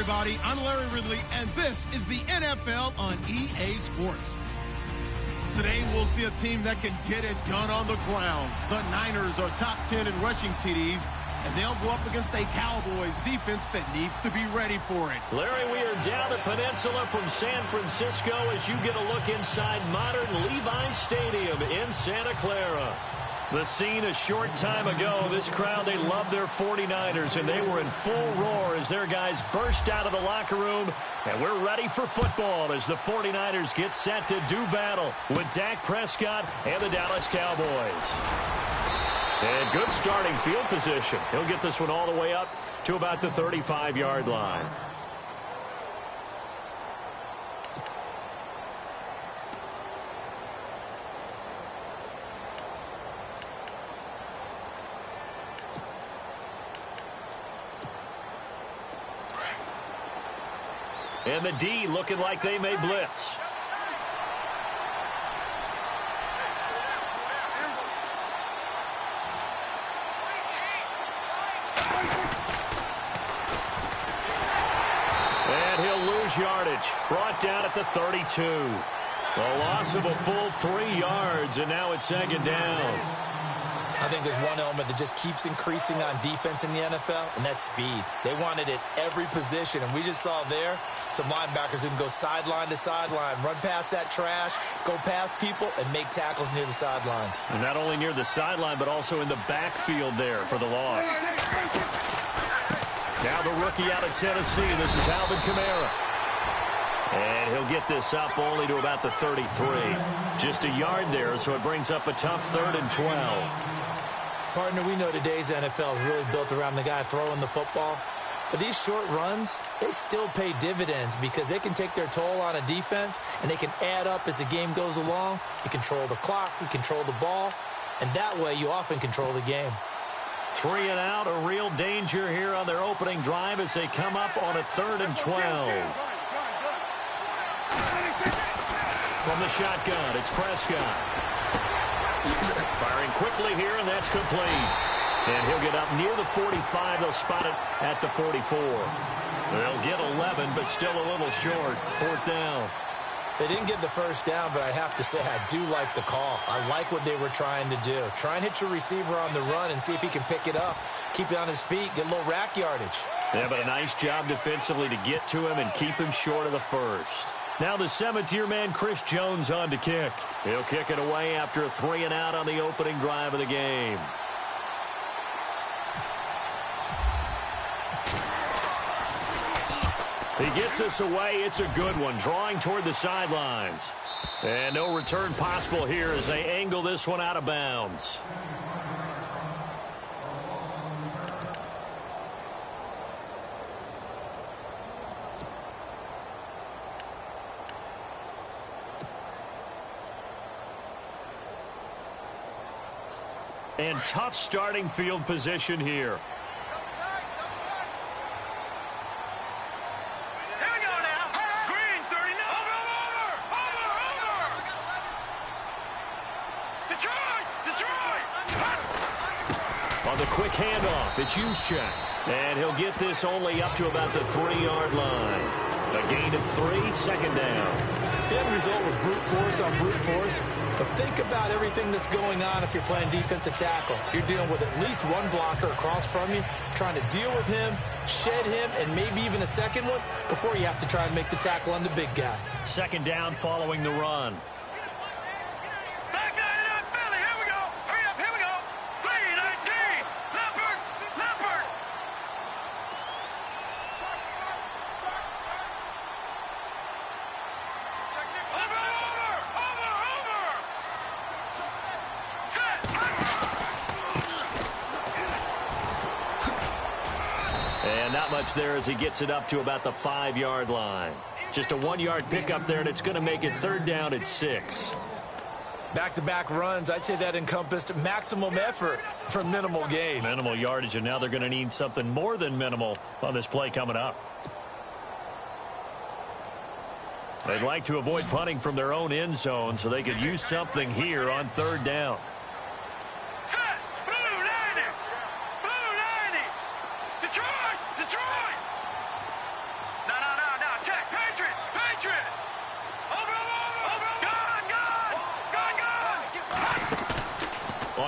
everybody. I'm Larry Ridley, and this is the NFL on EA Sports. Today, we'll see a team that can get it done on the ground. The Niners are top 10 in rushing TDs, and they'll go up against a Cowboys defense that needs to be ready for it. Larry, we are down the peninsula from San Francisco as you get a look inside modern Levi's Stadium in Santa Clara. The scene a short time ago, this crowd, they love their 49ers, and they were in full roar as their guys burst out of the locker room. And we're ready for football as the 49ers get set to do battle with Dak Prescott and the Dallas Cowboys. And good starting field position. He'll get this one all the way up to about the 35-yard line. And the D looking like they may blitz. And he'll lose yardage. Brought down at the 32. A loss of a full 3 yards, and now it's second down. I think there's one element that just keeps increasing on defense in the NFL, and that's speed. They want it at every position, and we just saw there some linebackers who can go sideline to sideline, run past that trash, go past people, and make tackles near the sidelines. And not only near the sideline, but also in the backfield there for the loss. Now the rookie out of Tennessee. This is Alvin Kamara. And he'll get this up only to about the 33. Just a yard there, so it brings up a tough 3rd and 12. Partner, we know today's NFL is really built around the guy throwing the football. But these short runs, they still pay dividends because they can take their toll on a defense, and they can add up as the game goes along. You control the clock, you control the ball, and that way you often control the game. 3 and out, a real danger here on their opening drive as they come up on a 3rd and 12. From the shotgun, it's Prescott. Firing quickly here, and that's complete. And he'll get up near the 45. They'll spot it at the 44. They'll get 11, but still a little short. 4th down. They didn't get the first down, but I have to say I do like the call. I like what they were trying to do. Try and hit your receiver on the run and see if he can pick it up. Keep it on his feet, get a little rack yardage. Yeah, but a nice job defensively to get to him and keep him short of the first. Now the 7th-year man, Chris Jones, on to kick. He'll kick it away after a 3 and out on the opening drive of the game. He gets this away. It's a good one, drawing toward the sidelines. And no return possible here as they angle this one out of bounds. And tough starting field position here. On the quick handoff, it's Juszczyk. And he'll get this only up to about the 3-yard line. A gain of 3, 2nd down. The end result was brute force on brute force. But think about everything that's going on if you're playing defensive tackle. You're dealing with at least one blocker across from you, trying to deal with him, shed him, and maybe even a second one before you have to try and make the tackle on the big guy. 2nd down following the run. Not much there as he gets it up to about the 5-yard line. Just a 1-yard pickup there, and it's going to make it 3rd down at 6. Back-to-back runs, I'd say that encompassed maximum effort for minimal gain. Minimal yardage, and now they're going to need something more than minimal on this play coming up. They'd like to avoid punting from their own end zone so they could use something here on 3rd down.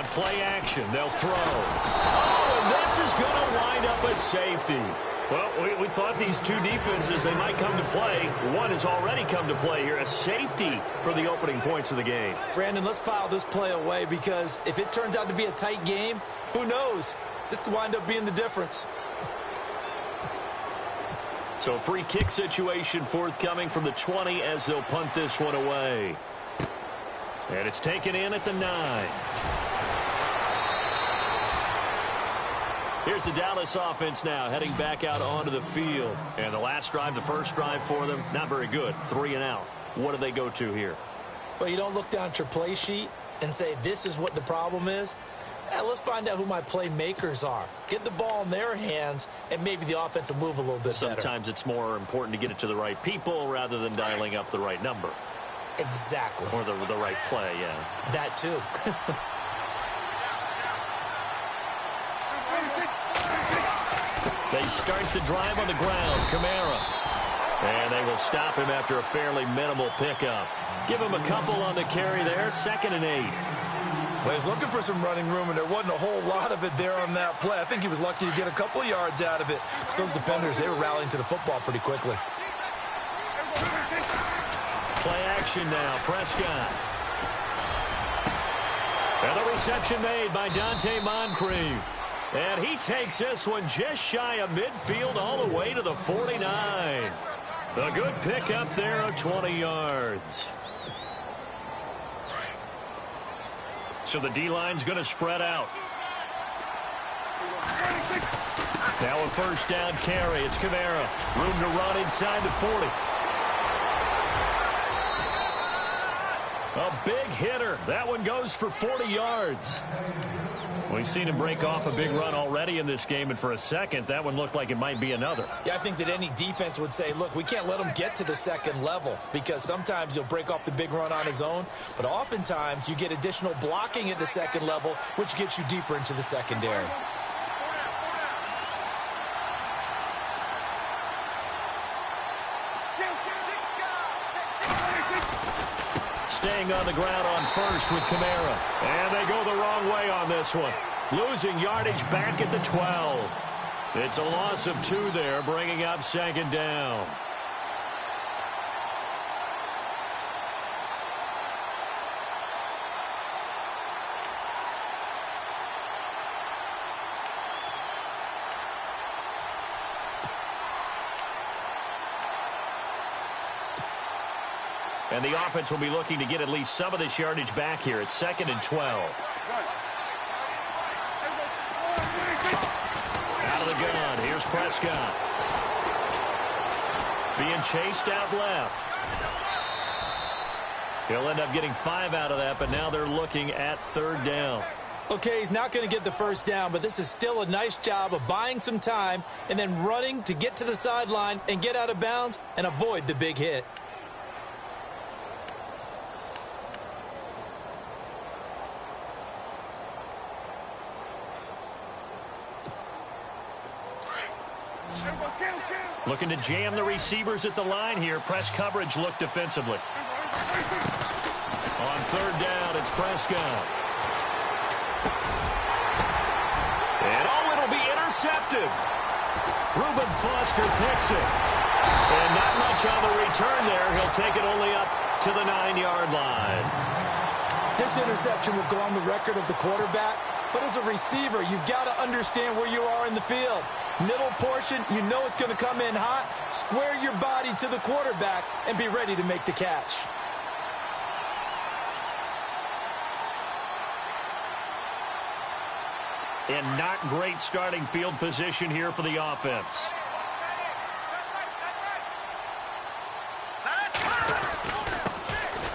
play action. They'll throw. Oh, and this is going to wind up a safety. Well, we thought these two defenses, they might come to play. One has already come to play here. A safety for the opening points of the game. Brandon, let's file this play away because if it turns out to be a tight game, who knows? This could wind up being the difference. So free kick situation forthcoming from the 20 as they'll punt this one away. And it's taken in at the 9. Here's the Dallas offense now heading back out onto the field. And the last drive, the first drive for them, not very good. 3 and out. What do they go to here? Well, you don't look down at your play sheet and say, this is what the problem is. Let's find out who my playmakers are. Get the ball in their hands, and maybe the offense will move a little bit better. Sometimes it's more important to get it to the right people rather than dialing up the right number. Exactly. Or the right play, yeah. That too. They start the drive on the ground. Kamara. And they will stop him after a fairly minimal pickup. Give him a couple on the carry there. 2nd and 8. Well, he was looking for some running room, and there wasn't a whole lot of it there on that play. I think he was lucky to get a couple of yards out of it. So those defenders, they were rallying to the football pretty quickly. Play action now. Prescott. And the reception made by Dante Moncrief. And he takes this one just shy of midfield all the way to the 49. A good pickup there of 20 yards. So the D-line's going to spread out. Now a first down carry. It's Kamara. Room to run inside the 40. A big hitter. That one goes for 40 yards. We've seen him break off a big run already in this game, and for a second, that one looked like it might be another. Yeah, I think that any defense would say, look, we can't let him get to the second level because sometimes he'll break off the big run on his own, but oftentimes you get additional blocking at the second level, which gets you deeper into the secondary. Staying on the ground on first with Kamara. And they go the wrong way on this one. Losing yardage back at the 12. It's a loss of 2 there, bringing up 2nd down. And the offense will be looking to get at least some of this yardage back here. It's 2nd and 12. Out of the gun. Here's Prescott. Being chased out left. He'll end up getting 5 out of that, but now they're looking at 3rd down. Okay, he's not going to get the first down, but this is still a nice job of buying some time and then running to get to the sideline and get out of bounds and avoid the big hit. Looking to jam the receivers at the line here. Press coverage look defensively. On 3rd down, it's Prescott. And it'll be intercepted. Reuben Foster picks it. And not much on the return there. He'll take it only up to the 9-yard line. This interception will go on the record of the quarterback, but as a receiver, you've got to understand where you are in the field. Middle portion, you know it's going to come in hot. Square your body to the quarterback and be ready to make the catch. And not great starting field position here for the offense.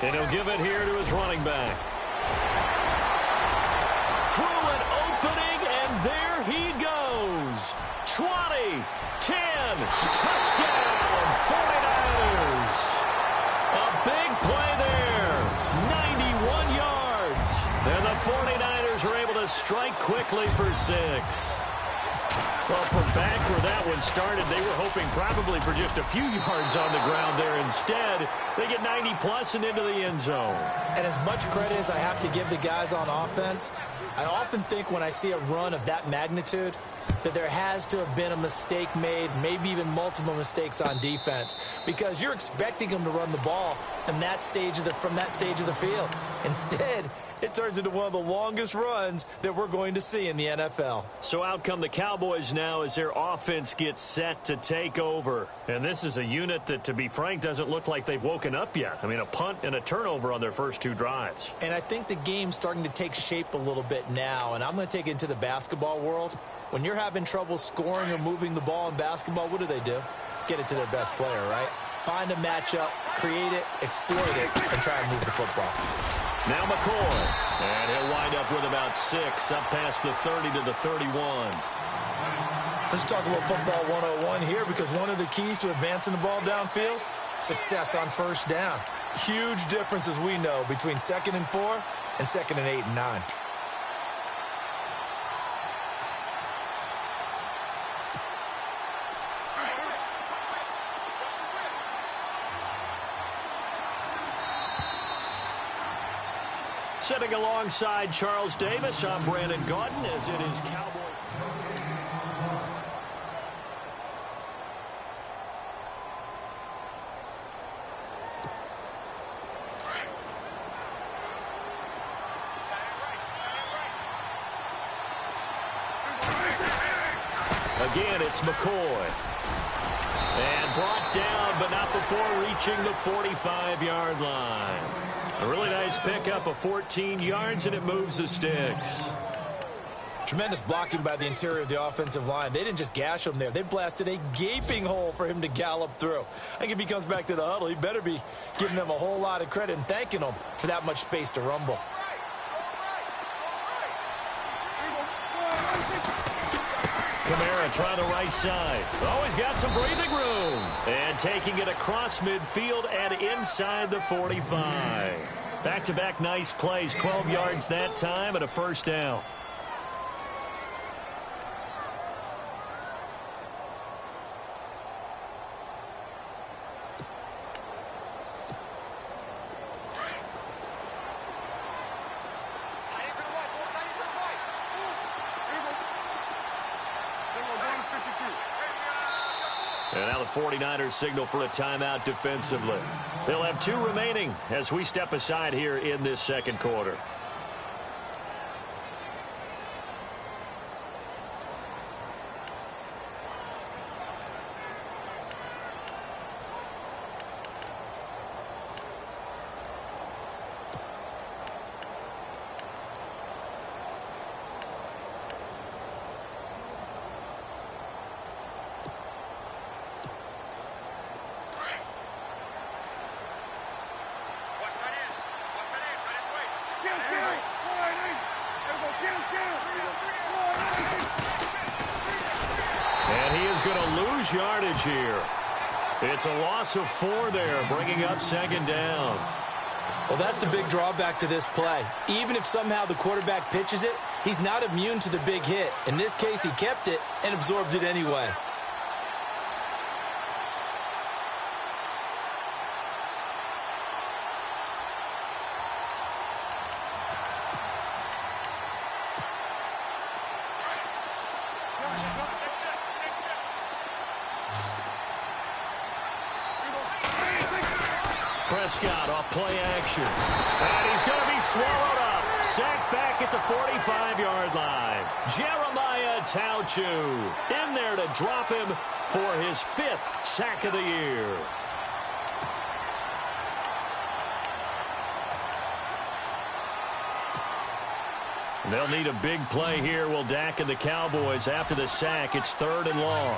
And he'll give it here to his running back. Through an opening, and there he goes. 20, 10, touchdown, 49ers. A big play there, 91 yards. And the 49ers are able to strike quickly for 6. Well, from back where that one started, they were hoping probably for just a few yards on the ground there. Instead, They get 90-plus and into the end zone. And as much credit as I have to give the guys on offense, I often think when I see a run of that magnitude that there has to have been a mistake made, maybe even multiple mistakes on defense, because you're expecting them to run the ball from that stage of the field. Instead, it turns into one of the longest runs that we're going to see in the NFL. So out come the Cowboys now as their offense gets set to take over. And this is a unit that, to be frank, doesn't look like they've woken up yet. I mean, a punt and a turnover on their first 2 drives. And I think the game's starting to take shape a little bit now, and I'm going to take it into the basketball world. When you're having trouble scoring or moving the ball in basketball, what do? Get it to their best player, right? Find a matchup, create it, exploit it, and try and move the football. Now McCoy, and he'll wind up with about 6, up past the 30 to the 31. Let's talk a little football 101 here, because one of the keys to advancing the ball downfield, success on first down. Huge difference, as we know, between 2nd and 4 and 2nd and 8 and 9. Sitting alongside Charles Davis, I'm Brandon Gaudin, as it is Cowboy. Again, it's McCoy. And brought down, but not before reaching the 45-yard line. A really nice pickup of 14 yards, and it moves the sticks. Tremendous blocking by the interior of the offensive line. They didn't just gash him there. They blasted a gaping hole for him to gallop through. I think if he comes back to the huddle, he better be giving them a whole lot of credit and thanking them for that much space to rumble. Kamara trying the right side. Oh, he's got some breathing room. And taking it across midfield and inside the 45. Back-to-back nice plays. 12 yards that time and a first down. And now the 49ers signal for a timeout defensively. They'll have 2 remaining as we step aside here in this second quarter. And he is going to lose yardage here. It's a loss of 4 there, bringing up second down. Well, that's the big drawback to this play. Even if somehow the quarterback pitches it, he's not immune to the big hit. In this case, he kept it and absorbed it anyway. Prescott off play action. And he's going to be swallowed up. Sacked back at the 45-yard line. Jeremiah Tauchu in there to drop him for his 5th sack of the year. They'll need a big play here, will Dak and the Cowboys. After the sack, it's 3rd and long.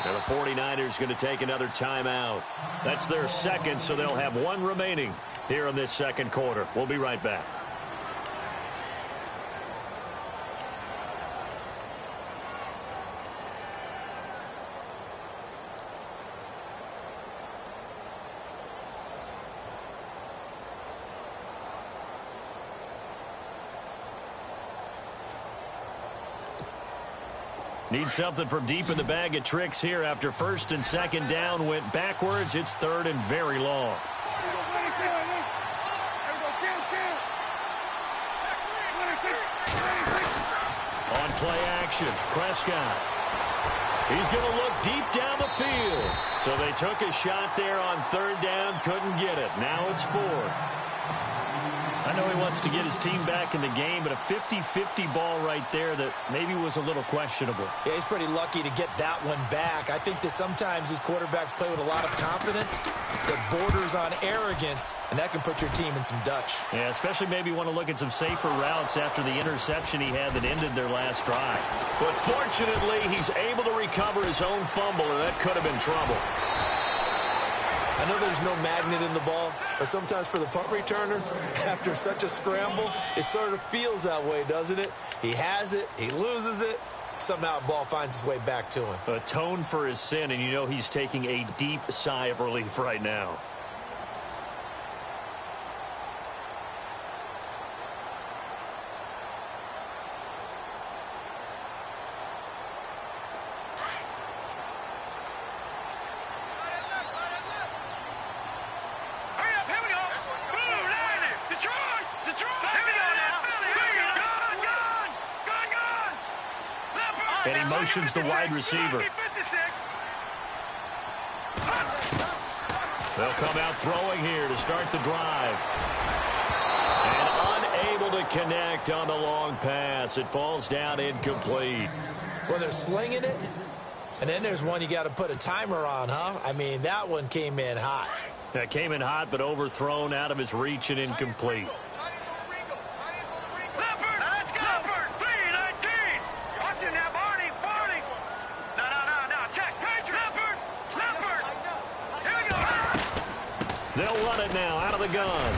Now the 49ers going to take another timeout. That's their 2nd, so they'll have 1 remaining here in this second quarter. We'll be right back. Need something from deep in the bag of tricks here after first and second down went backwards. It's third and very long. On play action, Prescott. He's going to look deep down the field. So they took a shot there on third down, couldn't get it. Now it's fourth. I know he wants to get his team back in the game, but a 50-50 ball right there that maybe was a little questionable. Yeah, he's pretty lucky to get that one back. I think that sometimes these quarterbacks play with a lot of confidence that borders on arrogance, and that can put your team in some Dutch. Yeah, especially maybe want to look at some safer routes after the interception he had that ended their last drive. But fortunately, he's able to recover his own fumble, and that could have been trouble. I know there's no magnet in the ball, but sometimes for the punt returner, after such a scramble, it sort of feels that way, doesn't it? He has it, he loses it, somehow the ball finds its way back to him. Atone for his sin, and you know he's taking a deep sigh of relief right now. And he motions the wide receiver. They'll come out throwing here to start the drive. And unable to connect on the long pass. It falls down incomplete. Well, they're slinging it, and then there's one you got to put a timer on, huh? I mean, that one came in hot. That came in hot, but overthrown out of his reach and incomplete. They'll run it now out of the gun.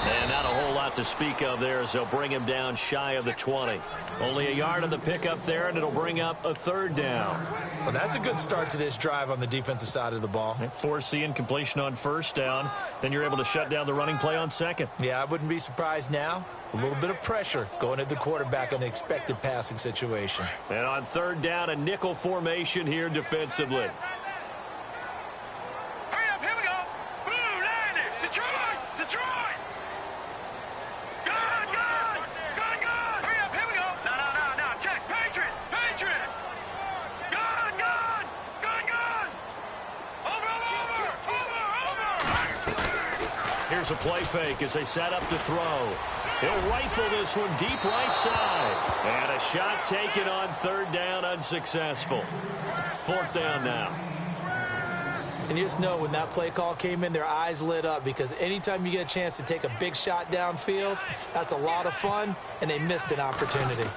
And not a whole lot to speak of there as they'll bring him down shy of the 20. Only a yard on the pickup there, and it'll bring up a third down. Well, that's a good start to this drive on the defensive side of the ball. Force the incompletion on first down. Then you're able to shut down the running play on second. Yeah, I wouldn't be surprised now. A little bit of pressure going at the quarterback in an expected passing situation. And on third down, a nickel formation here defensively. Here's a play fake as they set up to throw. He'll rifle this one deep right side. And a shot taken on third down, unsuccessful. Fourth down now. And you just know when that play call came in, their eyes lit up, because anytime you get a chance to take a big shot downfield, that's a lot of fun, and they missed an opportunity.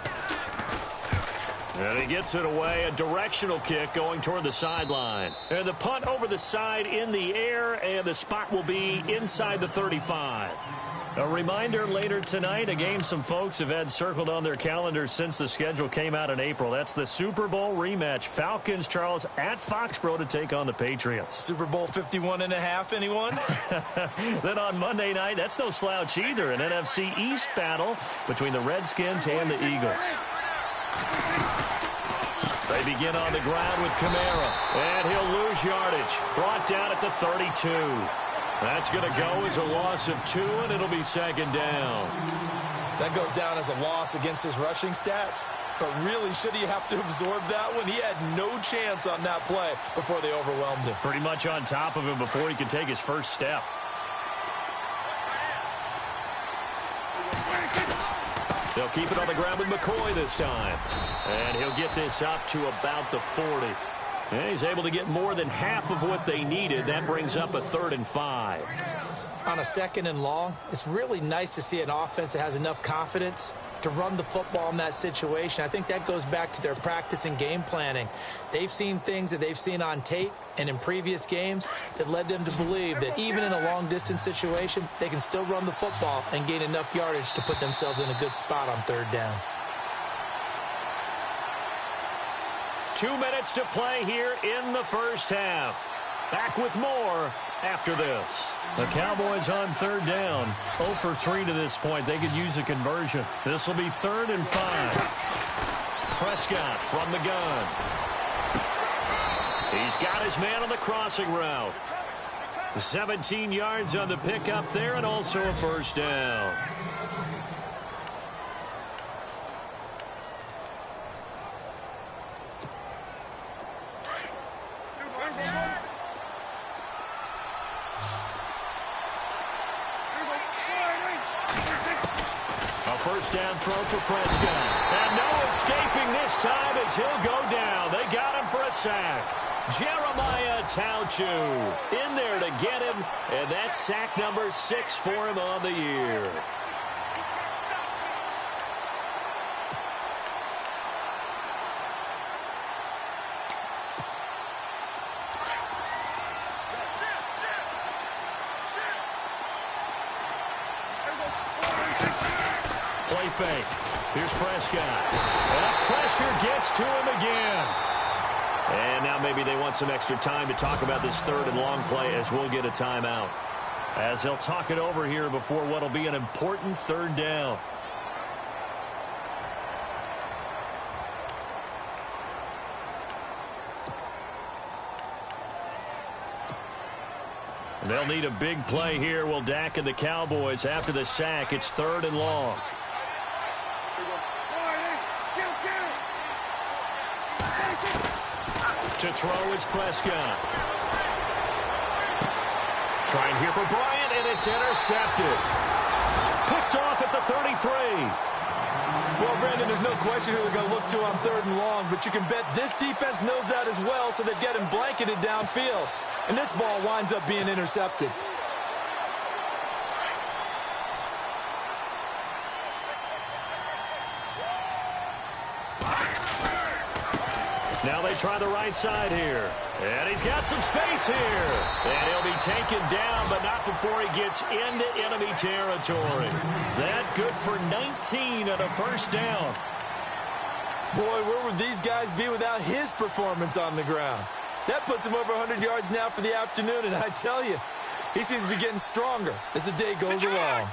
And he gets it away, a directional kick going toward the sideline. And the punt over the side in the air, and the spot will be inside the 35. A reminder later tonight, a game some folks have had circled on their calendars since the schedule came out in April. That's the Super Bowl rematch. Falcons, Charles, at Foxborough to take on the Patriots. Super Bowl 51.5, anyone? Then on Monday night, that's no slouch either. An NFC East battle between the Redskins and the Eagles. They begin on the ground with Kamara, and he'll lose yardage. Brought down at the 32. That's going to go as a loss of 2, and it'll be second down. That goes down as a loss against his rushing stats. But really, should he have to absorb that one? He had no chance on that play before they overwhelmed him. Pretty much on top of him before he could take his first step. They'll keep it on the ground with McCoy this time. And he'll get this up to about the 40. And he's able to get more than half of what they needed. That brings up a 3rd and 5. On a 2nd and long, it's really nice to see an offense that has enough confidence to run the football in that situation. I think that goes back to their practice and game planning. They've seen things that they've seen on tape and in previous games that led them to believe that even in a long-distance situation, they can still run the football and gain enough yardage to put themselves in a good spot on 3rd down. 2 minutes to play here in the first half. Back with more after this. The Cowboys on 3rd down. 0 for 3 to this point. They could use a conversion. This will be 3rd and 5. Prescott from the gun. He's got his man on the crossing route. 17 yards on the pickup there and also a first down. First down throw for Prescott. And no escaping this time as he'll go down. They got him for a sack. Jeremiah Tauchu in there to get him. And that's sack number 6 for him on the year. Play fake. Here's Prescott. And pressure gets to him again. And now maybe they want some extra time to talk about this third and long play as we'll get a timeout. As they'll talk it over here before what will be an important third down. And they'll need a big play here. Will Dak and the Cowboys after the sack. It's third and long. To throw is Prescott. Trying here for Bryant, and it's intercepted. Picked off at the 33. Well, Brandon, there's no question who they're going to look to on third and long, but you can bet this defense knows that as well, so they're getting blanketed downfield. And this ball winds up being intercepted. Now they try the right side here. And he's got some space here. And he'll be taken down, but not before he gets into enemy territory. That good for 19 and a first down. Boy, where would these guys be without his performance on the ground? That puts him over 100 yards now for the afternoon, and I tell you, he seems to be getting stronger as the day goes along.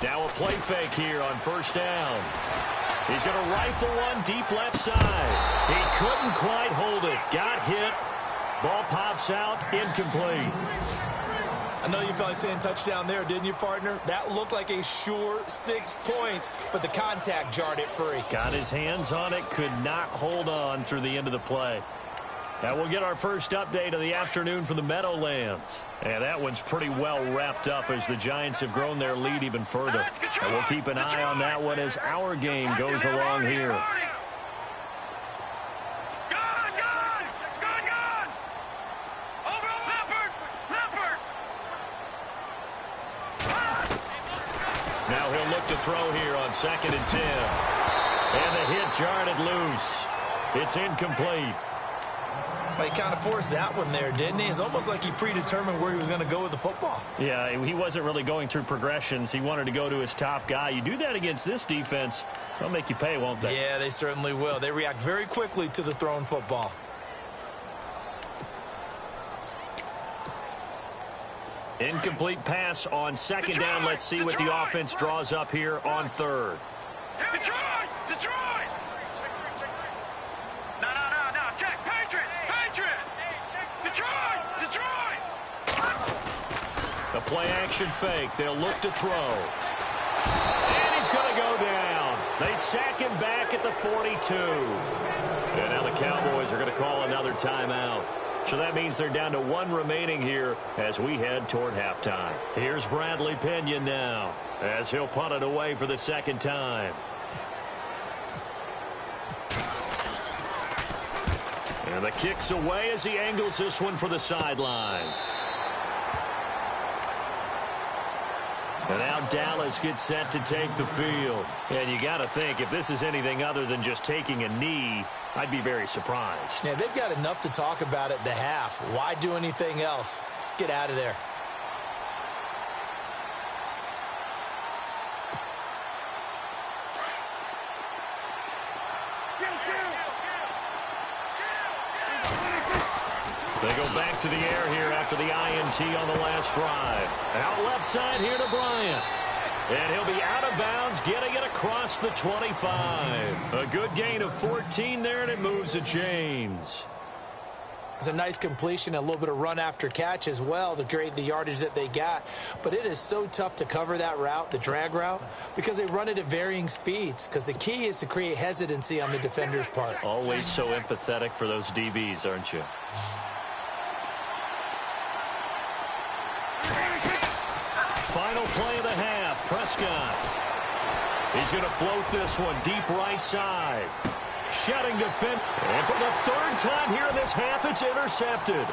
Now a play fake here on first down. He's going to rifle one deep left side. He couldn't quite hold it. Got hit. Ball pops out. Incomplete. I know you felt like saying touchdown there, didn't you, partner? That looked like a sure 6 points, but the contact jarred it free. Got his hands on it. Could not hold on through the end of the play. Now we'll get our first update of the afternoon from the Meadowlands. And that one's pretty well wrapped up as the Giants have grown their lead even further. And we'll keep an eye on that one as our game goes along here. Now he'll look to throw here on 2nd and 10. And the hit jarred it loose. It's incomplete. Well, he kind of forced that one there, didn't he? It's almost like he predetermined where he was going to go with the football. Yeah, he wasn't really going through progressions. He wanted to go to his top guy. You do that against this defense, they'll make you pay, won't they? Yeah, they certainly will. They react very quickly to the thrown football. Incomplete pass on 2nd down. Let's see what the offense draws up here on 3rd. Detroit! The play action fake. They'll look to throw. And he's going to go down. They sack him back at the 42. And now the Cowboys are going to call another timeout. So that means they're down to 1 remaining here as we head toward halftime. Here's Bradley Pinion now as he'll punt it away for the 2nd time. And the kick's away as he angles this one for the sideline. And now Dallas gets set to take the field. And you got to think, if this is anything other than just taking a knee, I'd be very surprised. Yeah, they've got enough to talk about at the half. Why do anything else? Just get out of there. They go back to the air here after the INT on the last drive. Out left side here to Bryant. And he'll be out of bounds, getting it across the 25. A good gain of 14 there, and it moves the chains. It's a nice completion, a little bit of run after catch as well to create the yardage that they got. But it is so tough to cover that route, the drag route, because they run it at varying speeds. Because the key is to create hesitancy on the defender's part. Always so empathetic for those DBs, aren't you? Final play of the half, Prescott. He's going to float this one deep right side. Shedding defense. And for the third time here in this half, it's intercepted.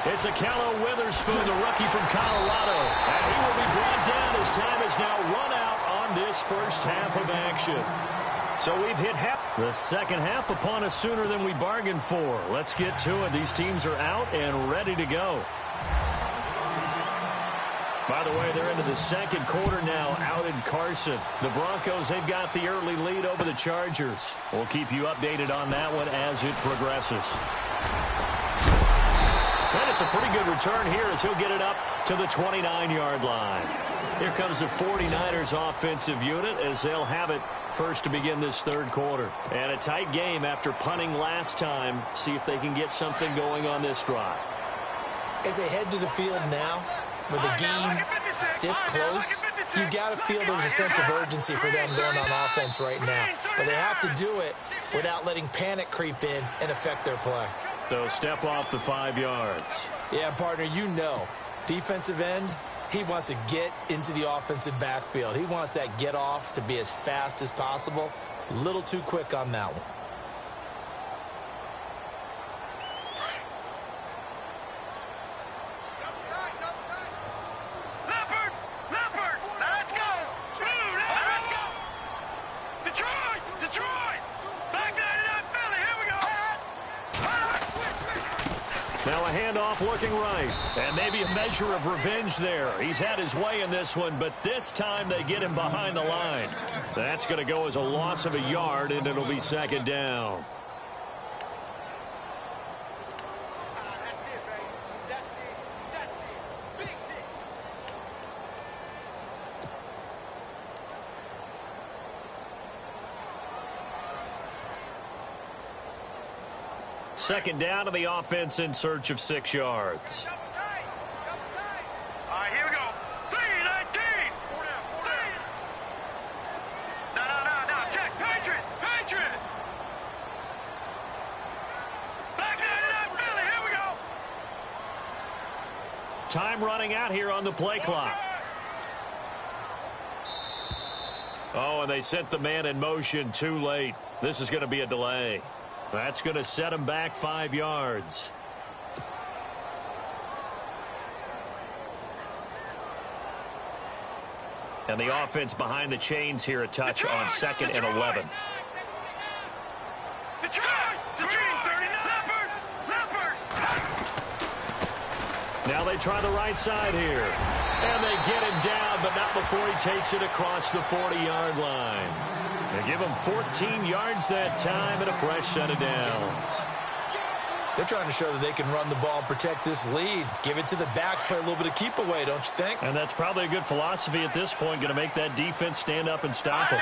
It's a Callow Witherspoon, the rookie from Colorado. And he will be brought down as time is now run out on this first half of action. So we've hit half. The second half upon us sooner than we bargained for. Let's get to it. These teams are out and ready to go. By the way, they're into the second quarter now out in Carson. The Broncos, they've got the early lead over the Chargers. We'll keep you updated on that one as it progresses. And it's a pretty good return here as he'll get it up to the 29-yard line. Here comes the 49ers offensive unit as they'll have it first to begin this third quarter. And a tight game after punting last time. See if they can get something going on this drive. As they head to the field now, with the game this close, you got to feel there's a sense of urgency for them going on offense right now. But they have to do it without letting panic creep in and affect their play. So step off the 5 yards. Yeah, partner, you know, defensive end, he wants to get into the offensive backfield. He wants that get off to be as fast as possible. A little too quick on that one. Now a handoff looking right. And maybe a measure of revenge there. He's had his way in this one, but this time they get him behind the line. That's going to go as a loss of a yard, and it'll be second down. Second down to the offense in search of 6 yards. All right, here we go. 3-19. No. Check. Patriot. Back 99, Philly. Here we go. Time running out here on the play clock. Oh, and they sent the man in motion too late. This is going to be a delay. That's going to set him back 5 yards. And the offense behind the chains here a touch on 2nd and 11. Now they try the right side here. And they get him down, but not before he takes it across the 40-yard line. They give him 14 yards that time and a fresh set of downs. They're trying to show that they can run the ball and protect this lead. Give it to the backs, play a little bit of keep away, don't you think? And that's probably a good philosophy at this point, going to make that defense stand up and stop it.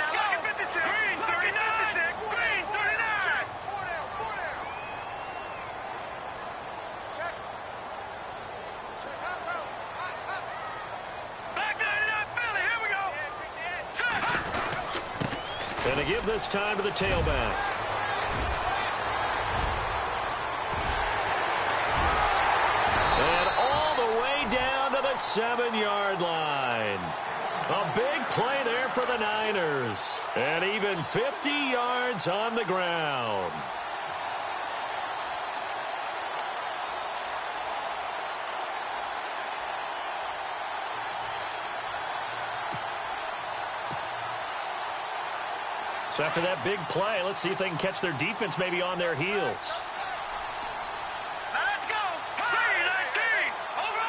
And to give this time to the tailback. And all the way down to the 7-yard line. A big play there for the Niners. And even 50 yards on the ground. So after that big play, let's see if they can catch their defense maybe on their heels. Let's go. 3-19. Over.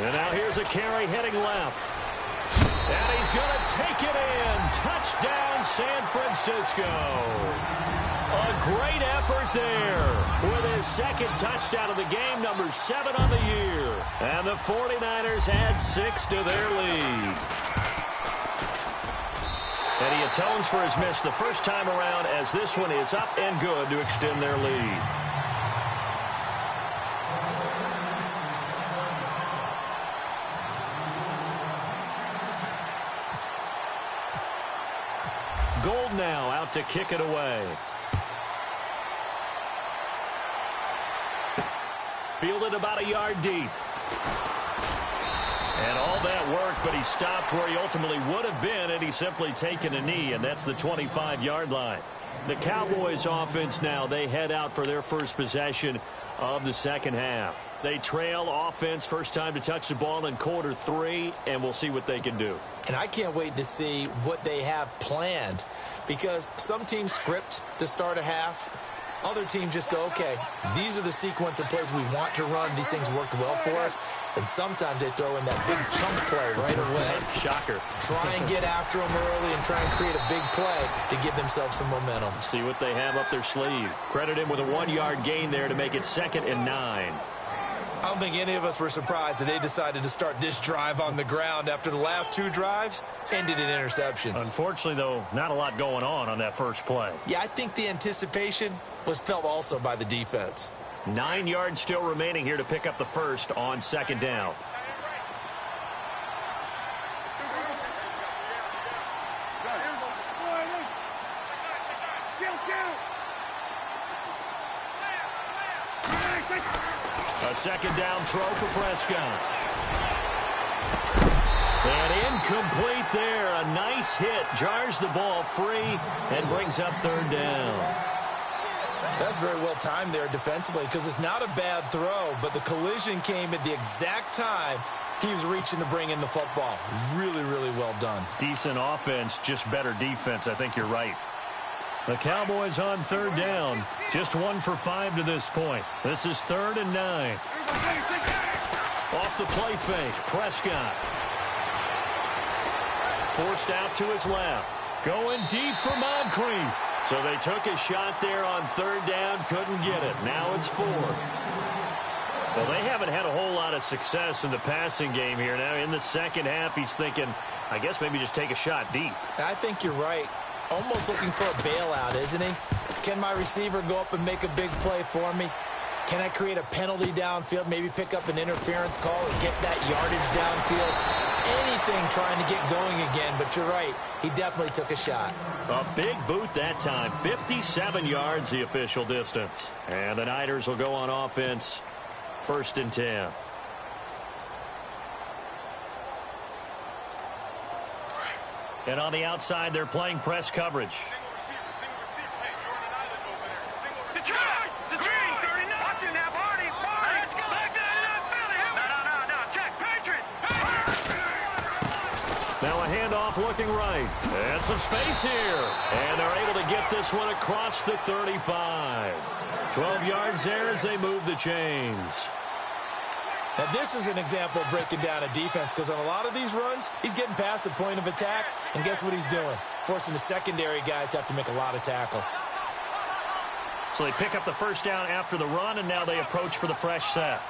And now here's a carry heading left. And he's going to take it in. Touchdown, Francisco. A great effort there with his second touchdown of the game, number 7 on the year. And the 49ers add 6 to their lead. And he atones for his miss the first time around as this one is up and good to extend their lead. Gold now out to kick it away. Fielded about a yard deep. And all that work, but he stopped where he ultimately would have been had he simply taken a knee, and that's the 25-yard line. The Cowboys offense now, they head out for their first possession of the second half. They trail offense, first time to touch the ball in quarter 3, and we'll see what they can do. And I can't wait to see what they have planned, because some teams script to start a half. Other teams just go, okay, these are the sequence of plays we want to run. These things worked well for us. And sometimes they throw in that big chunk play right away. Shocker. Try and get after them early and try and create a big play to give themselves some momentum. See what they have up their sleeve. Credit him with a 1-yard gain there to make it 2nd and 9. I don't think any of us were surprised that they decided to start this drive on the ground after the last 2 drives ended in interceptions. Unfortunately, though, not a lot going on that first play. Yeah, I think the anticipation was felt also by the defense. 9 yards still remaining here to pick up the first on 2nd down. A 2nd down throw for Prescott. And incomplete there. A nice hit. Jars the ball free and brings up 3rd down. That's very well timed there defensively, because it's not a bad throw, but the collision came at the exact time he was reaching to bring in the football. Really, really well done. Decent offense, just better defense. I think you're right. The Cowboys on 3rd down. Just 1 for 5 to this point. This is 3rd and 9. Off the play fake, Prescott. Forced out to his left. Going deep for Moncrief. So they took a shot there on 3rd down, couldn't get it. Now it's 4th. Well, they haven't had a whole lot of success in the passing game here. Now in the second half, he's thinking, I guess maybe just take a shot deep. I think you're right. Almost looking for a bailout, isn't he? Can my receiver go up and make a big play for me? Can I create a penalty downfield, maybe pick up an interference call or get that yardage downfield? Anything trying to get going again, but you're right. He definitely took a shot. A big boot that time. 57 yards the official distance. And the Niners will go on offense. 1st and 10. And on the outside, they're playing press coverage. Now a handoff looking right. And some space here. And they're able to get this one across the 35. 12 yards there as they move the chains. Now this is an example of breaking down a defense, because on a lot of these runs, he's getting past the point of attack, and guess what he's doing? Forcing the secondary guys to have to make a lot of tackles. So they pick up the 1st down after the run, and now they approach for the fresh set.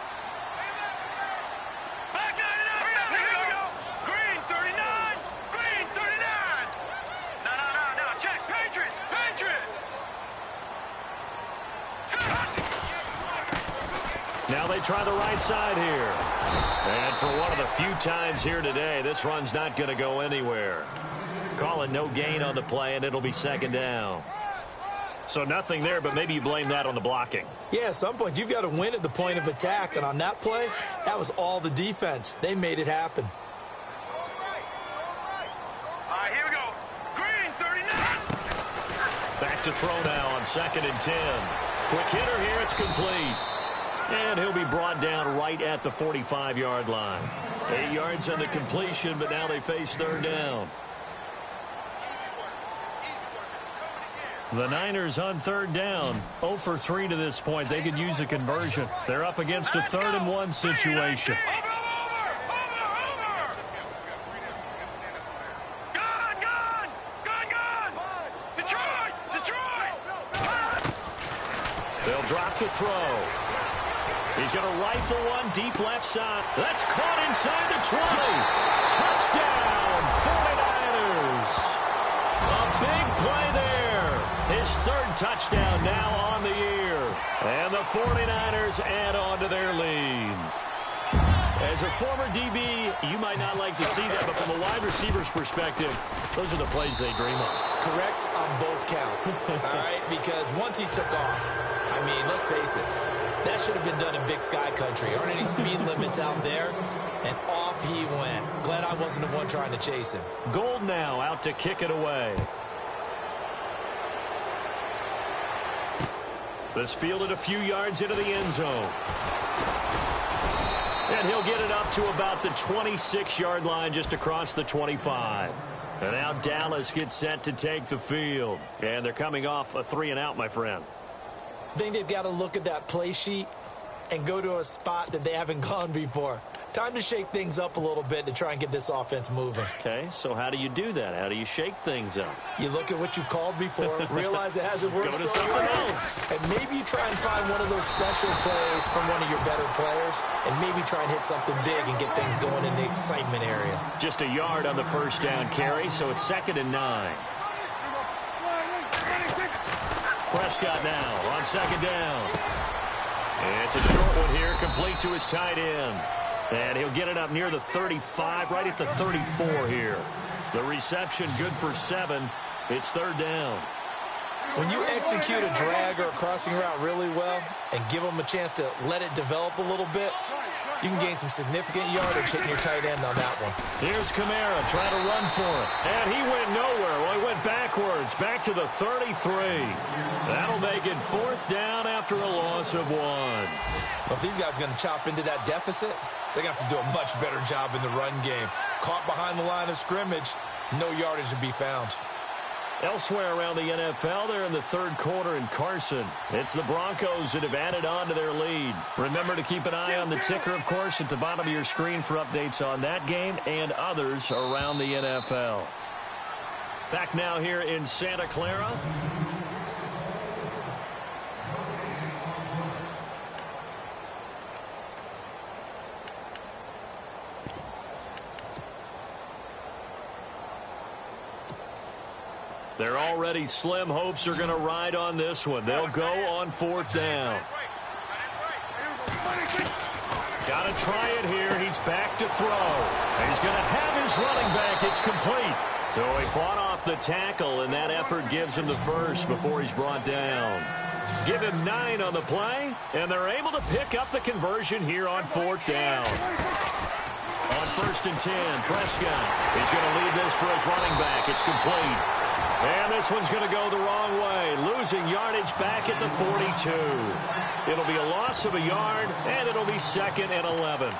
Now they try the right side here. And for one of the few times here today, this run's not going to go anywhere. Calling no gain on the play, and it'll be 2nd down. So nothing there, but maybe you blame that on the blocking. Yeah, at some point, you've got to win at the point of attack. And on that play, that was all the defense. They made it happen. All right, here we go. Green, 39. Back to throw now on 2nd and 10. Quick hitter here, it's complete. And he'll be brought down right at the 45-yard line. 8 yards on the completion, but now they face 3rd down. The Niners on 3rd down. 0 for 3 to this point. They could use a conversion. They're up against a 3rd and 1 situation. Gone! 50 He'll drop to throw. He's going to rifle one deep left side. That's caught inside the 20. Touchdown, 49ers. A big play there. His third touchdown now on the year. And the 49ers add on to their lead. As a former DB, you might not like to see that, but from a wide receiver's perspective, those are the plays they dream of. Correct on both counts, all right? Because once he took off, I mean, let's face it, that should have been done in Big Sky Country. Aren't any speed limits out there? And off he went. Glad I wasn't the one trying to chase him. Gold now out to kick it away. This fielded a few yards into the end zone. And he'll get it up to about the 26-yard line just across the 25. And now Dallas gets set to take the field. And they're coming off a 3-and-out, my friend. I think they've got to look at that play sheet and go to a spot that they haven't gone before. Time to shake things up a little bit to try and get this offense moving. Okay, so how do you do that? How do you shake things up? You look at what you've called before, realize it hasn't worked Go to so something well, else. and maybe you try and find one of those special plays from one of your better players, and maybe try and hit something big and get things going in the excitement area. Just a yard on the first down carry, so it's 2nd and 9. Prescott now on 2nd down. And it's a short one here, complete to his tight end. And he'll get it up near the 35, right at the 34 here. The reception good for 7. It's 3rd down. When you execute a drag or a crossing route really well and give them a chance to let it develop a little bit, you can gain some significant yardage hitting your tight end on that one. Here's Kamara trying to run for it. And he went nowhere. Well, he went backwards, back to the 33. That'll make it 4th down after a loss of 1. Well, if these guys are going to chop into that deficit, they're going to have to do a much better job in the run game. Caught behind the line of scrimmage, no yardage to be found. Elsewhere around the NFL, they're in the 3rd quarter in Carson. It's the Broncos that have added on to their lead. Remember to keep an eye on the ticker, of course, at the bottom of your screen for updates on that game and others around the NFL. Back now here in Santa Clara. They're already slim hopes are going to ride on this one. They'll go on 4th down. Got to try it here. He's back to throw. He's going to have his running back. It's complete. So he fought off the tackle, and that effort gives him the first before he's brought down. Give him 9 on the play, and they're able to pick up the conversion here on 4th down. On 1st and 10, Prescott. He's going to lead this for his running back. It's complete. And this one's going to go the wrong way, losing yardage back at the 42. It'll be a loss of a yard, and it'll be 2nd and 11.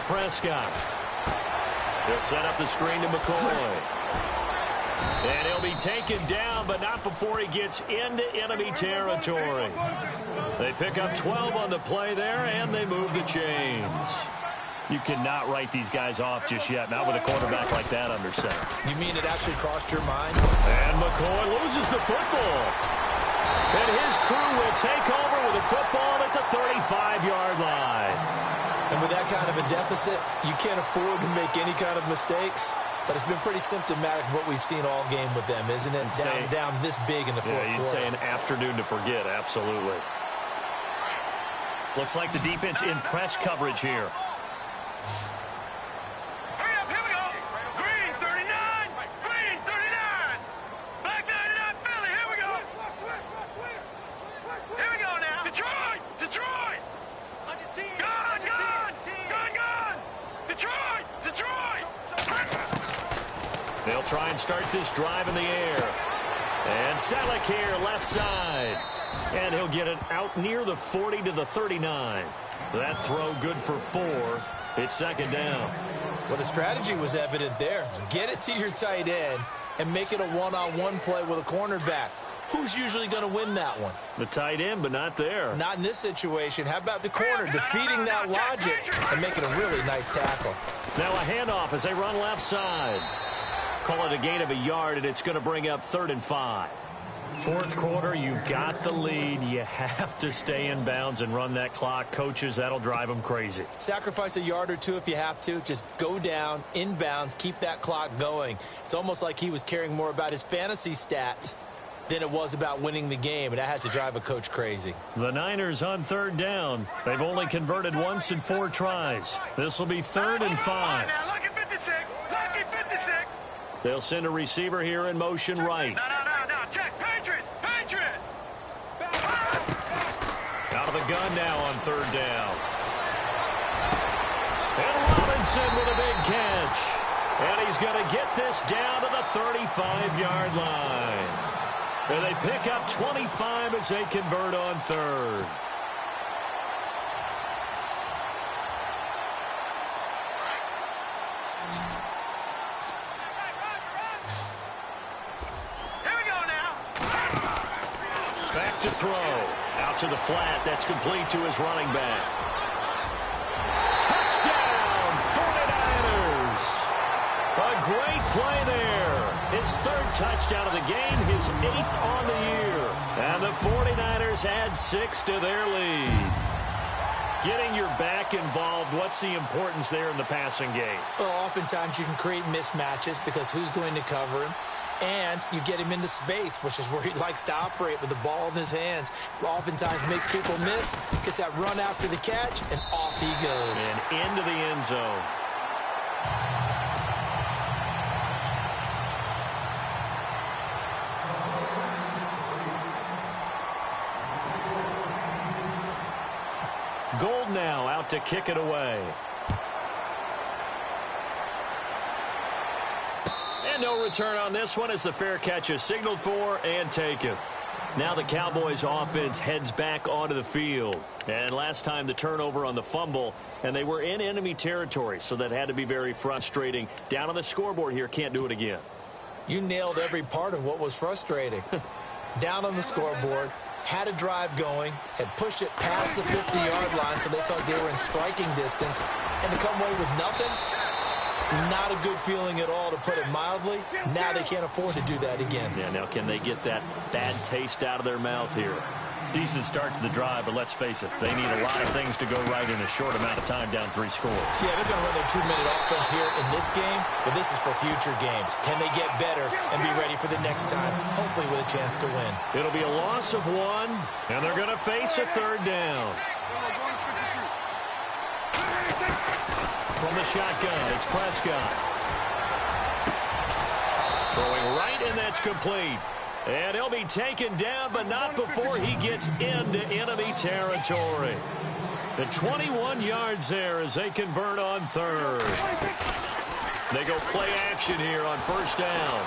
Prescott. He'll set up the screen to McCoy. And he'll be taken down, but not before he gets into enemy territory. They pick up 12 on the play there, and they move the chains. You cannot write these guys off just yet, not with a quarterback like that under center. You mean it actually crossed your mind? And McCoy loses the football. And his crew will take over with the football at the 35-yard line. And with that kind of a deficit, you can't afford to make any kind of mistakes. But it's been pretty symptomatic of what we've seen all game with them, isn't it? Down this big in the 4th quarter. Yeah, you'd say an afternoon to forget, absolutely. Looks like the defense in press coverage here. Hurry up, here we go. Green 39, green 39. Black 99 Philly, here we go. Here we go now. Detroit, Detroit. Gone, gone, gone, gone. Detroit, Detroit. They'll try and start this drive in the air. And Selleck here, left side. And he'll get it out near the 40 to the 39. That throw good for 4. It's 2nd down. Well, the strategy was evident there. Get it to your tight end and make it a one-on-one play with a cornerback. Who's usually going to win that one? The tight end, but not there. Not in this situation. How about the corner defeating that logic and making a really nice tackle? Now a handoff as they run left side. Call it a gain of a yard, and it's going to bring up 3rd and 5. Fourth quarter, you've got the lead. You have to stay in bounds and run that clock. Coaches, that'll drive them crazy. Sacrifice a yard or two if you have to. Just go down, in bounds, keep that clock going. It's almost like he was caring more about his fantasy stats than it was about winning the game, and that has to drive a coach crazy. The Niners on 3rd down. They've only converted once in 4 tries. This will be 3rd and 5. Now, lucky 56. Lucky 56. They'll send a receiver here in motion right. No. Check. Patriot. Out of the gun now on 3rd down. And Robinson with a big catch. And he's going to get this down to the 35-yard line. And they pick up 25 as they convert on 3rd. Here we go now. Back to throw. Out to the flat. That's complete to his running back. Touchdown, 49ers. A great play there. His 3rd touchdown of the game, his 8th on the year. And the 49ers add 6 to their lead. Getting your back involved, what's the importance there in the passing game? Well, oftentimes you can create mismatches because who's going to cover him? And you get him into space, which is where he likes to operate with the ball in his hands. Oftentimes makes people miss, gets that run after the catch, and off he goes. And into the end zone. Gold now out to kick it away. And no return on this one as the fair catch is signaled for and taken. Now the Cowboys offense heads back onto the field. And last time the turnover on the fumble, and they were in enemy territory, so that had to be very frustrating. Down on the scoreboard here, can't do it again. You nailed every part of what was frustrating. Down on the scoreboard, had a drive going, had pushed it past the 50-yard line so they thought they were in striking distance, and to come away with nothing, not a good feeling at all, to put it mildly. Now they can't afford to do that again. Yeah, now can they get that bad taste out of their mouth here? Decent start to the drive, but let's face it, they need a lot of things to go right in a short amount of time, down 3 scores. Yeah, they're going to run their 2-minute offense here in this game, but this is for future games. Can they get better and be ready for the next time, hopefully with a chance to win? It'll be a loss of 1, and they're going to face a 3rd down. From the shotgun, it's Prescott. Throwing right, and that's complete. And he'll be taken down, but not before he gets into enemy territory. The 21 yards there as they convert on 3rd. They go play action here on 1st down.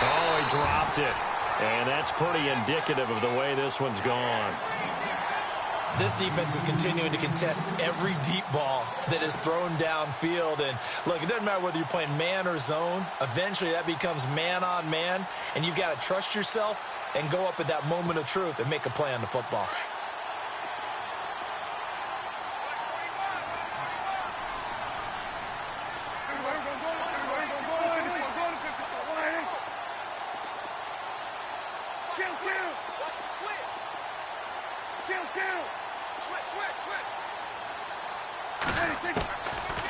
Oh, he dropped it. And that's pretty indicative of the way this one's gone. This defense is continuing to contest every deep ball that is thrown downfield. And, look, it doesn't matter whether you're playing man or zone. Eventually, that becomes man-on-man, and you've got to trust yourself and go up at that moment of truth and make a play on the football.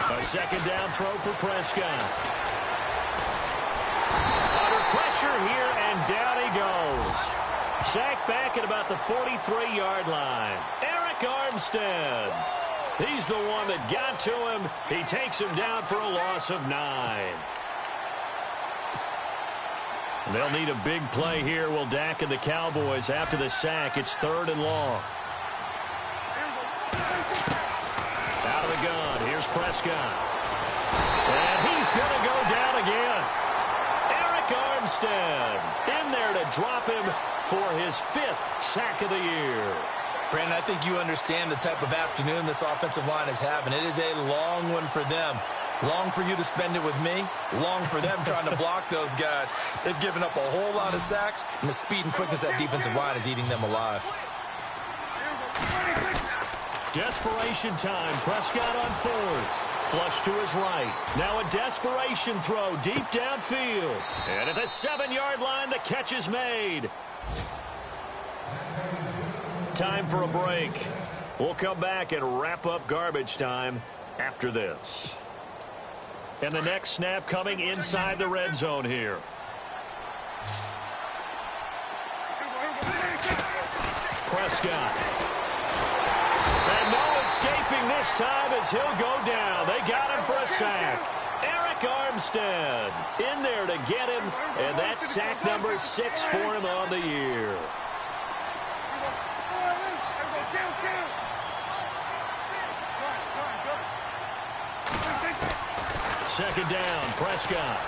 A 2nd down throw for Prescott. Under pressure here, and down he goes. Sacked back at about the 43-yard line. Eric Armstead. He's the one that got to him. He takes him down for a loss of 9. They'll need a big play here, will Dak and the Cowboys. After the sack, it's 3rd and long. Out of the gun, here's Prescott. And he's going to go down again. Eric Armstead in there to drop him for his 5th sack of the year. Brandon, I think you understand the type of afternoon this offensive line is having. It is a long one for them. Long for you to spend it with me. Long for them trying to block those guys. They've given up a whole lot of sacks, and the speed and quickness of that defensive line is eating them alive. Desperation time. Prescott on fourth. Flush to his right. Now a desperation throw deep downfield. And at the 7-yard line, the catch is made. Time for a break. We'll come back and wrap up garbage time after this. And the next snap coming inside the red zone here. Prescott. And no escaping this time as he'll go down. They got him for a sack. Eric Armstead in there to get him. And that's sack number 6 for him on the year. Second down, Prescott.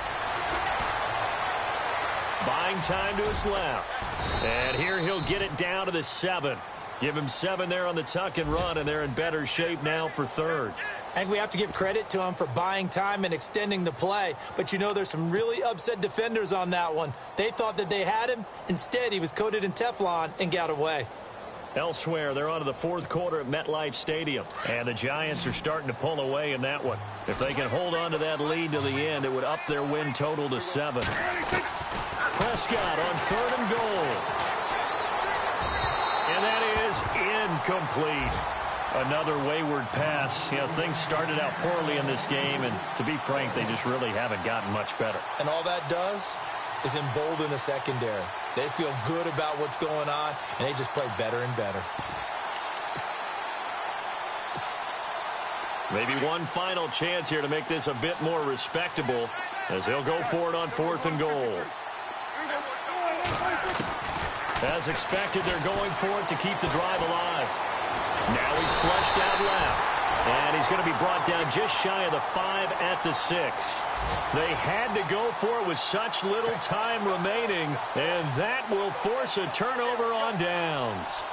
Buying time to his left. And here he'll get it down to the 7. Give him 7 there on the tuck and run, and they're in better shape now for third. And we have to give credit to him for buying time and extending the play. But you know, there's some really upset defenders on that one. They thought that they had him. Instead, he was coated in Teflon and got away. Elsewhere, they're on to the fourth quarter at MetLife Stadium. And the Giants are starting to pull away in that one. If they can hold on to that lead to the end, it would up their win total to 7. Prescott on 3rd and goal. And that is incomplete. Another wayward pass. You know, things started out poorly in this game, and to be frank, they just really haven't gotten much better. And all that does is embolden the secondary. They feel good about what's going on, and they just play better and better. Maybe one final chance here to make this a bit more respectable as they'll go for it on 4th and goal. As expected, they're going for it to keep the drive alive. Now he's flushed out left, and he's going to be brought down just shy of the 5 at the 6. They had to go for it with such little time remaining, and that will force a turnover on downs.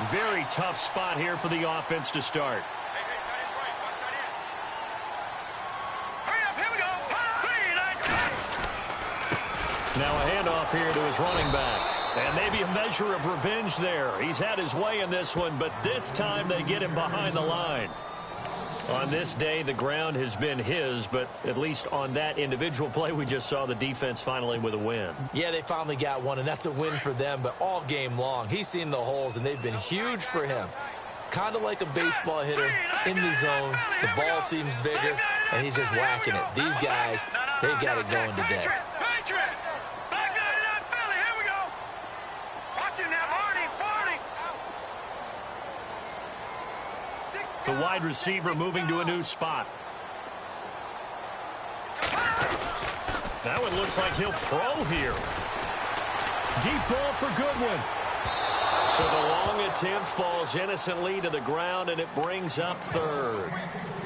Very tough spot here for the offense to start. Now a handoff here to his running back. And maybe a measure of revenge there. He's had his way in this one, but this time they get him behind the line. On this day, the ground has been his, but at least on that individual play, we just saw the defense finally with a win. Yeah, they finally got one, and that's a win for them, but all game long, he's seen the holes, and they've been huge for him. Kind of like a baseball hitter in the zone. The ball seems bigger, and he's just whacking it. These guys, they got it going today. The wide receiver moving to a new spot. That one looks like he'll throw here. Deep ball for Goodwin. So the long attempt falls innocently to the ground, and it brings up 3rd.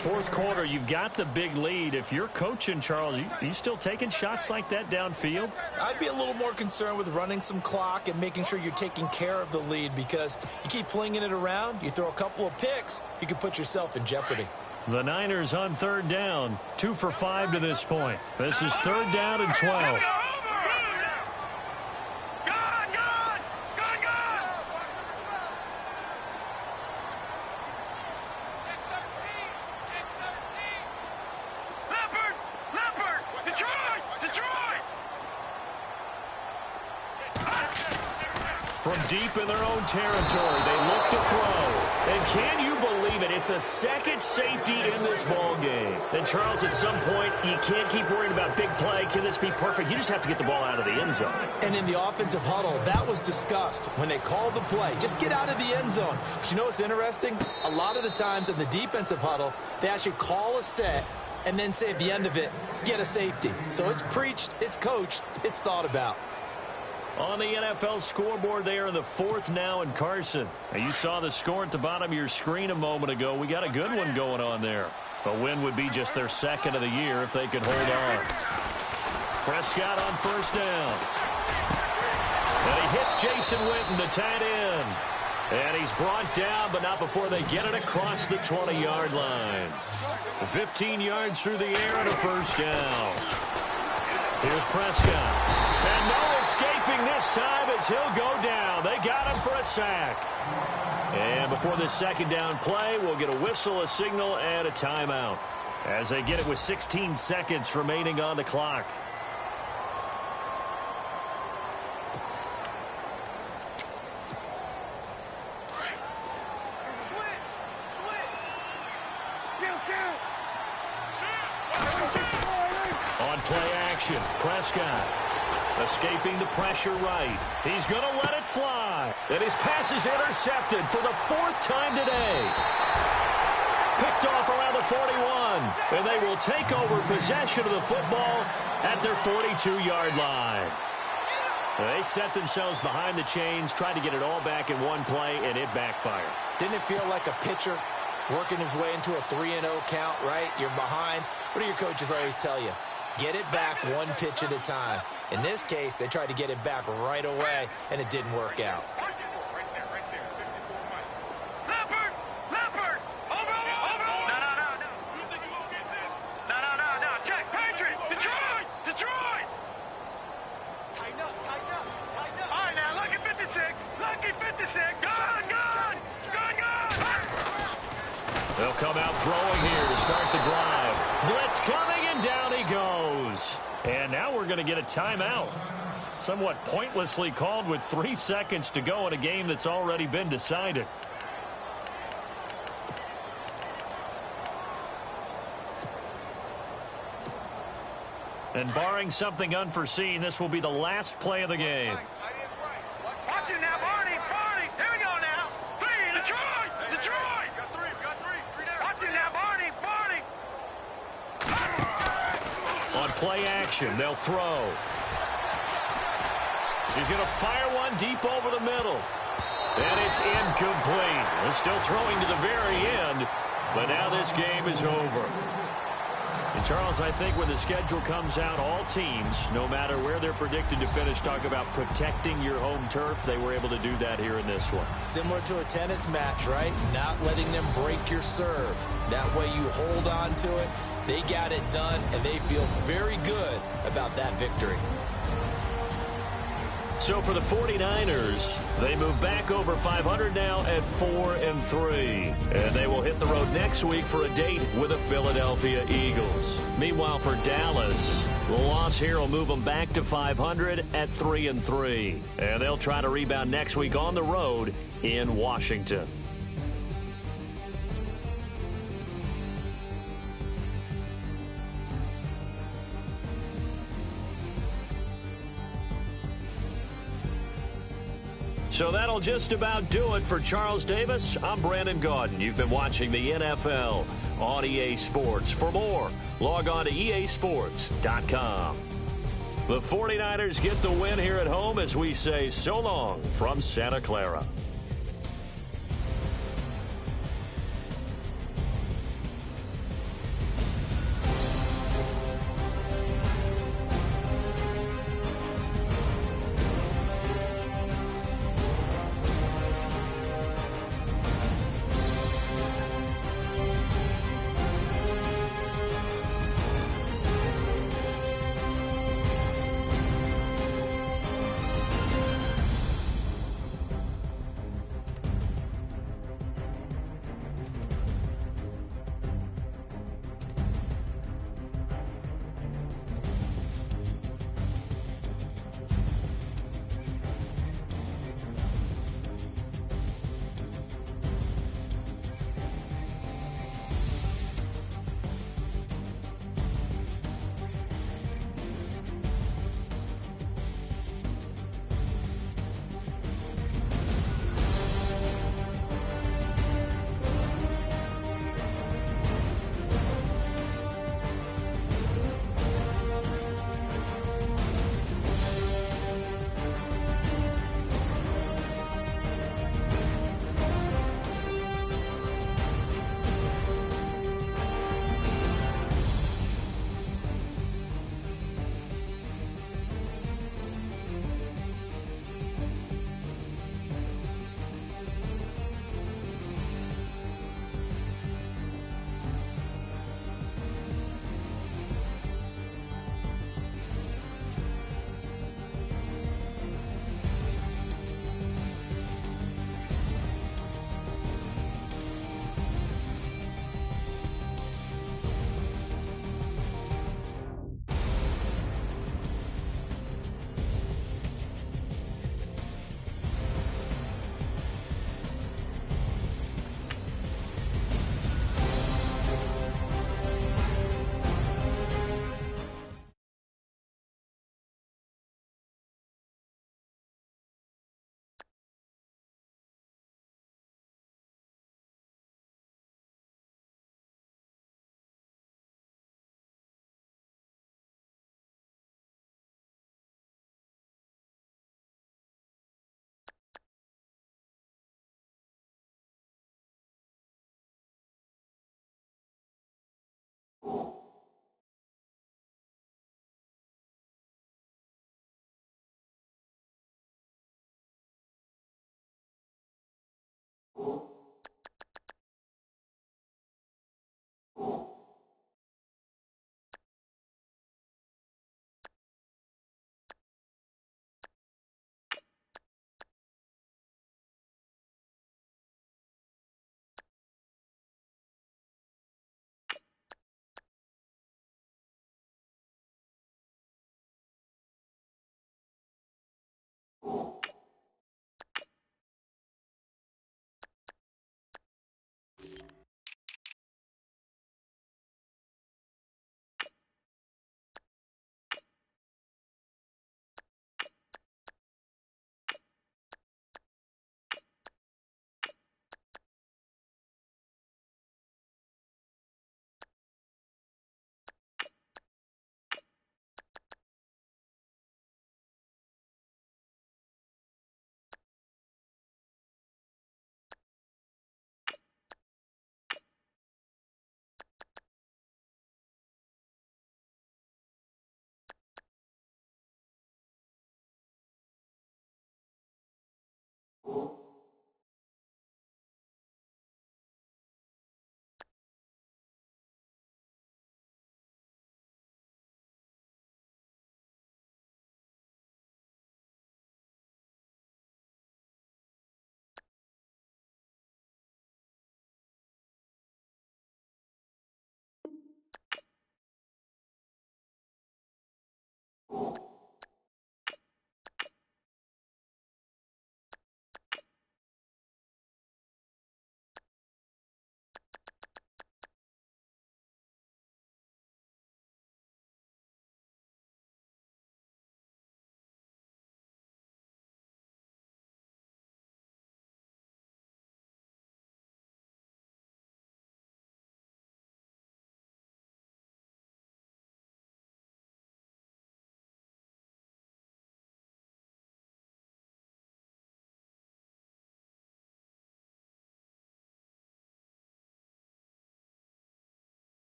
4th quarter, you've got the big lead. If you're coaching, Charles, you still taking shots like that downfield? I'd be a little more concerned with running some clock and making sure you're taking care of the lead, because you keep flinging it around, you throw a couple of picks, you can put yourself in jeopardy. The Niners on 3rd down, 2 for 5 to this point. This is 3rd down and 12. From deep in their own territory, they look to throw. And can you believe it? It's a second safety in this ball game. And, Charles, at some point, you can't keep worrying about big play. Can this be perfect? You just have to get the ball out of the end zone. And in the offensive huddle, that was discussed when they called the play. Just get out of the end zone. But you know what's interesting? A lot of the times in the defensive huddle, they actually call a set and then say at the end of it, get a safety. So it's preached, it's coached, it's thought about. On the NFL scoreboard, they are in the 4th now in Carson. Now, you saw the score at the bottom of your screen a moment ago. We got a good one going on there. A win would be just their 2nd of the year if they could hold on. Prescott on 1st down. And he hits Jason Witten, the tight end. And he's brought down, but not before they get it across the 20-yard line. 15 yards through the air and a first down. Here's Prescott. And no escaping this time as he'll go down. They got him for a sack. And before this second down play, we'll get a whistle, a signal, and a timeout as they get it with 16 seconds remaining on the clock. On play action, Prescott escaping the pressure right. He's going to let it fly. And his pass is intercepted for the 4th time today. Picked off around the 41. And they will take over possession of the football at their 42-yard line. They set themselves behind the chains, tried to get it all back in one play, and it backfired. Didn't it feel like a pitcher working his way into a 3-0 count, right? You're behind. What do your coaches always tell you? Get it back one pitch at a time. In this case, they tried to get it back right away, and it didn't work out. No. Check. Patriot. Detroit. Tighten up. All right, now, lucky 56. Gun. They'll come out throwing here to start the drive. Blitz coming, and down he goes. And now we're going to get a timeout. Somewhat pointlessly called with 3 seconds to go in a game that's already been decided. And barring something unforeseen, this will be the last play of the game. Watch it now, Barney. Here we go now. 3. Detroit. Got three down. Watch it now, Barney. On play action, they'll throw. He's going to fire one deep over the middle. And it's incomplete. They're still throwing to the very end, but now this game is over. And Charles, I think when the schedule comes out, all teams, no matter where they're predicted to finish, talk about protecting your home turf. They were able to do that here in this one. Similar to a tennis match, right? Not letting them break your serve. That way you hold on to it. They got it done, and they feel very good about that victory. So for the 49ers, they move back over 500 now at 4-3. And they will hit the road next week for a date with the Philadelphia Eagles. Meanwhile, for Dallas, the loss here will move them back to 500 at 3-3. And they'll try to rebound next week on the road in Washington. So that'll just about do it for Charles Davis. I'm Brandon Gaudin. You've been watching the NFL on EA Sports. For more, log on to easports.com. The 49ers get the win here at home as we say so long from Santa Clara.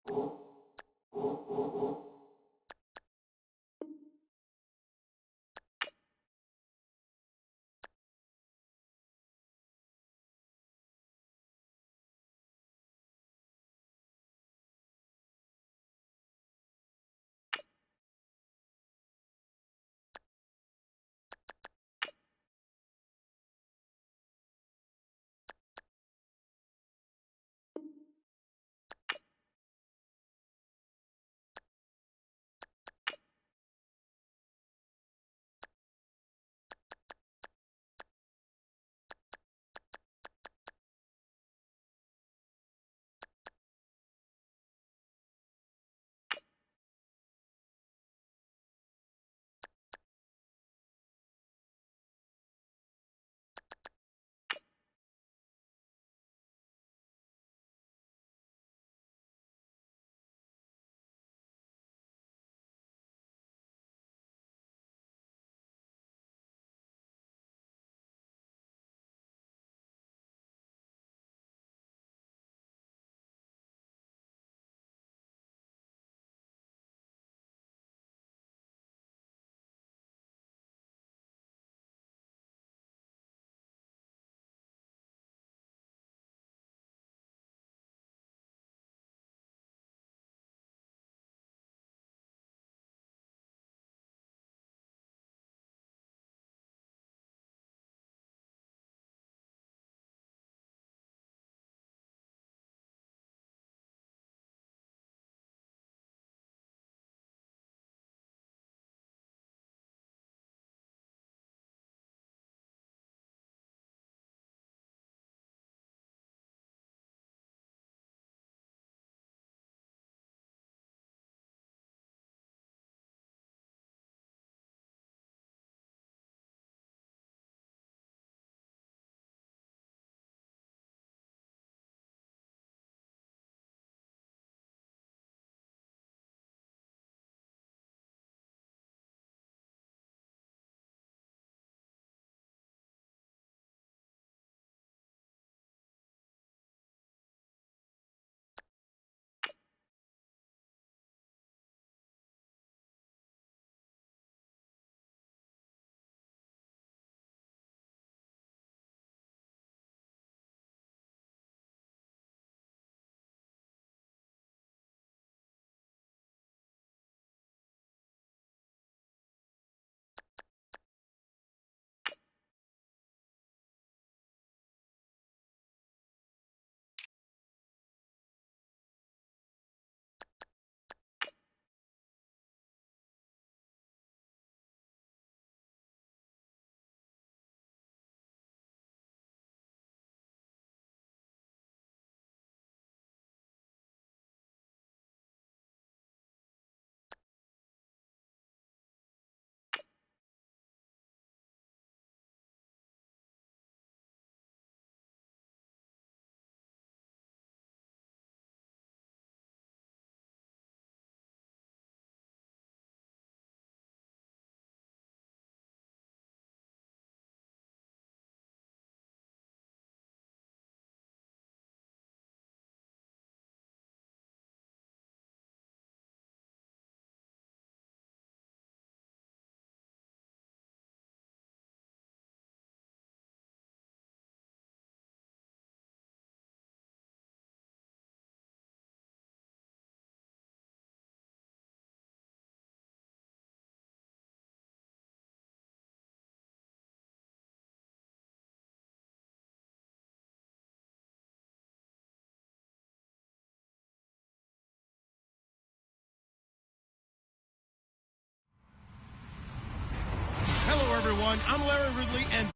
Hello, everyone. I'm Larry Ridley, and